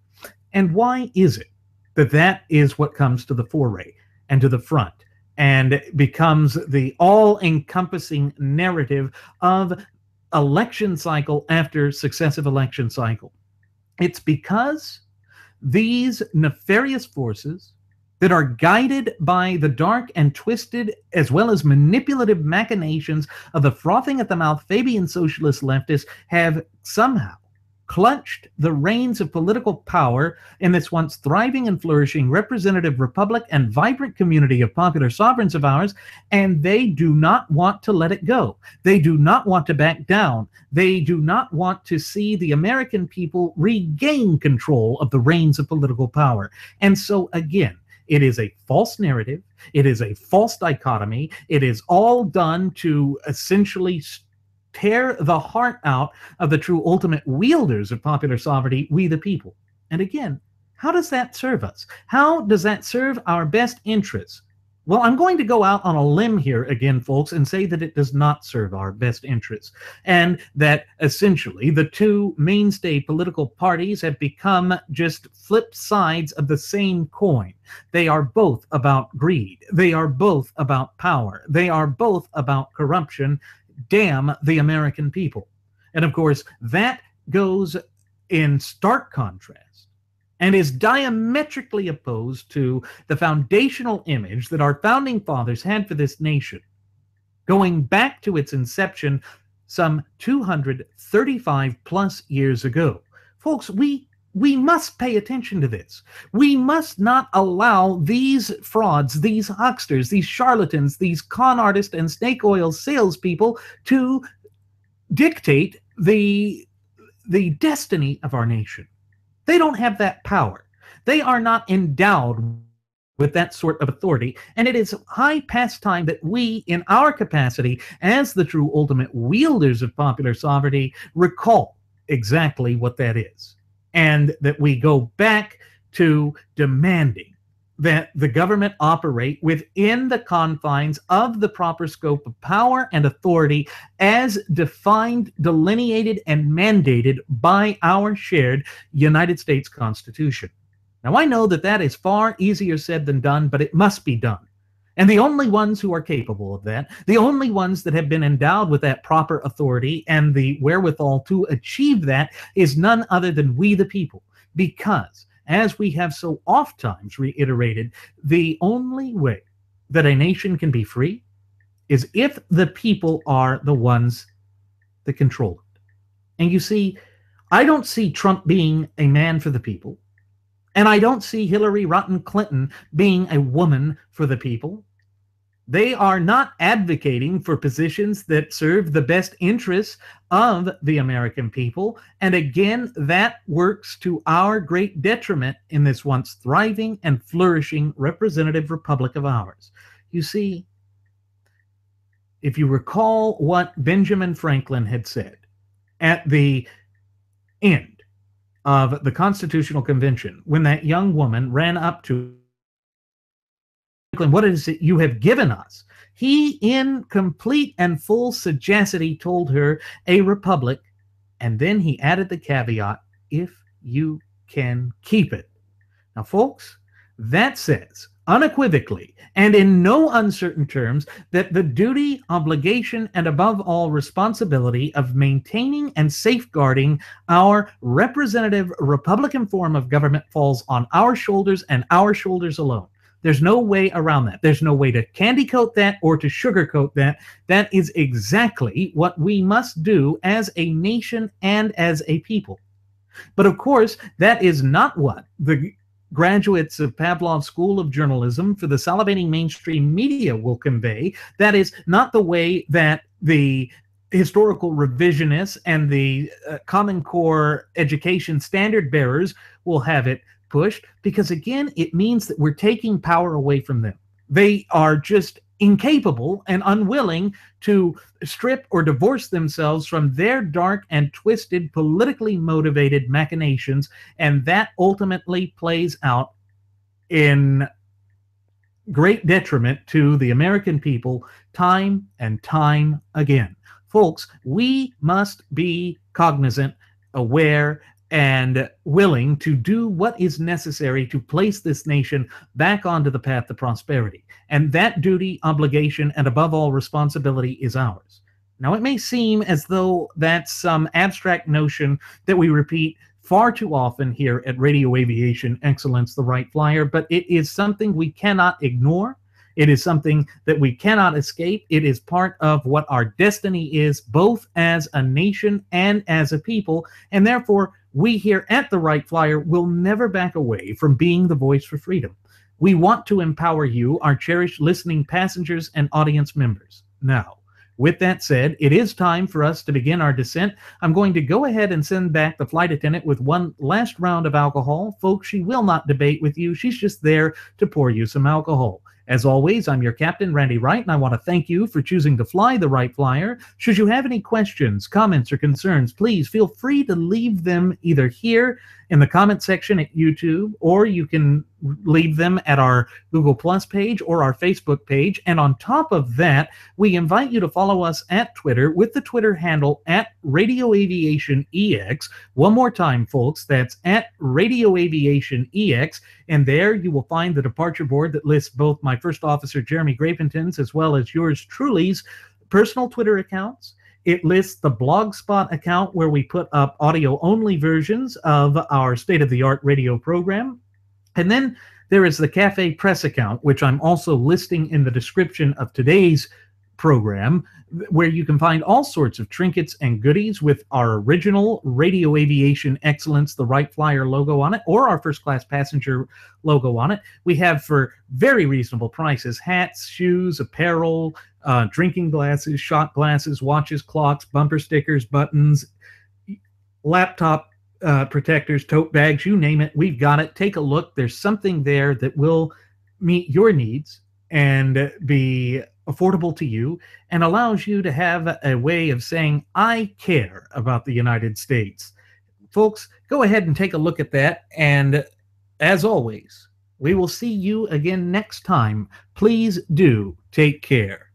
And why is it that that is what comes to the foray and to the front and becomes the all-encompassing narrative of election cycle after successive election cycle? It's because these nefarious forces that are guided by the dark and twisted as well as manipulative machinations of the frothing at the mouth Fabian socialist leftists have somehow clutched the reins of political power in this once thriving and flourishing representative republic and vibrant community of popular sovereigns of ours, and they do not want to let it go. They do not want to back down. They do not want to see the American people regain control of the reins of political power. And so, again, it is a false narrative. It is a false dichotomy. It is all done to essentially tear the heart out of the true ultimate wielders of popular sovereignty, we the people. And again, how does that serve us? How does that serve our best interests? Well, I'm going to go out on a limb here again, folks, and say that it does not serve our best interests, and that essentially the two mainstay political parties have become just flip sides of the same coin. They are both about greed. They are both about power. They are both about corruption. Damn the American people. And of course, that goes in stark contrast and is diametrically opposed to the foundational image that our founding fathers had for this nation, going back to its inception some 235 plus years ago. Folks, we must pay attention to this. We must not allow these frauds, these hucksters, these charlatans, these con artists and snake oil salespeople to dictate the destiny of our nation. They don't have that power. They are not endowed with that sort of authority, and it is high past time that we, in our capacity as the true ultimate wielders of popular sovereignty, recall exactly what that is, and that we go back to demanding that the government operate within the confines of the proper scope of power and authority as defined, delineated, and mandated by our shared United States Constitution. Now, I know that that is far easier said than done, but it must be done. And the only ones who are capable of that, the only ones that have been endowed with that proper authority and the wherewithal to achieve that, is none other than we the people. Because, as we have so oft times reiterated, the only way that a nation can be free is if the people are the ones that control it. And you see, I don't see Trump being a man for the people, and I don't see Hillary Rotten Clinton being a woman for the people. They are not advocating for positions that serve the best interests of the American people. And again, that works to our great detriment in this once thriving and flourishing representative republic of ours. You see, if you recall what Benjamin Franklin had said at the end of the Constitutional Convention, when that young woman ran up to what is it you have given us? He, in complete and full sagacity, told her a republic, and then he added the caveat, if you can keep it. Now, folks, that says unequivocally and in no uncertain terms that the duty, obligation, and above all responsibility of maintaining and safeguarding our representative Republican form of government falls on our shoulders and our shoulders alone. There's no way around that. There's no way to candy coat that or to sugarcoat that. That is exactly what we must do as a nation and as a people. But of course, that is not what the graduates of Pavlov's School of Journalism for the salivating mainstream media will convey. That is not the way that the historical revisionists and the Common Core education standard bearers will have it pushed, because again, it means that we're taking power away from them. They are just incapable and unwilling to strip or divorce themselves from their dark and twisted, politically motivated machinations, and that ultimately plays out in great detriment to the American people time and time again. Folks, we must be cognizant, aware, and willing to do what is necessary to place this nation back onto the path to prosperity. And that duty, obligation, and above all, responsibility is ours. Now, it may seem as though that's some abstract notion that we repeat far too often here at Radio Aviation Excellence, the Wright Flyer, but it is something we cannot ignore. It is something that we cannot escape. It is part of what our destiny is, both as a nation and as a people, and therefore we here at the Wright Flyer will never back away from being the voice for freedom. We want to empower you, our cherished listening passengers and audience members. Now, with that said, it is time for us to begin our descent. I'm going to go ahead and send back the flight attendant with one last round of alcohol. Folks, she will not debate with you. She's just there to pour you some alcohol. As always, I'm your captain, Randy Wright, and I want to thank you for choosing to fly the Wright Flyer. Should you have any questions, comments, or concerns, please feel free to leave them either here in the comment section at YouTube, or you can leave them at our Google Plus page or our Facebook page. And on top of that, we invite you to follow us at Twitter with the Twitter handle at Radio Aviation EX. One more time, folks, that's at Radio Aviation EX. And there you will find the departure board that lists both my First Officer Jeremy Grapenton's as well as yours truly's personal Twitter accounts. It lists the Blogspot account where we put up audio-only versions of our state-of-the-art radio program. And then there is the Cafe Press account, which I'm also listing in the description of today's program, where you can find all sorts of trinkets and goodies with our original Radio Aviation Excellence, the Wright Flyer logo on it, or our first class passenger logo on it. We have for very reasonable prices hats, shoes, apparel, drinking glasses, shot glasses, watches, clocks, bumper stickers, buttons, laptop protectors, tote bags, you name it, we've got it. Take a look. There's something there that will meet your needs and be affordable to you and allows you to have a way of saying, I care about the United States. Folks, go ahead and take a look at that. And as always, we will see you again next time. Please do take care.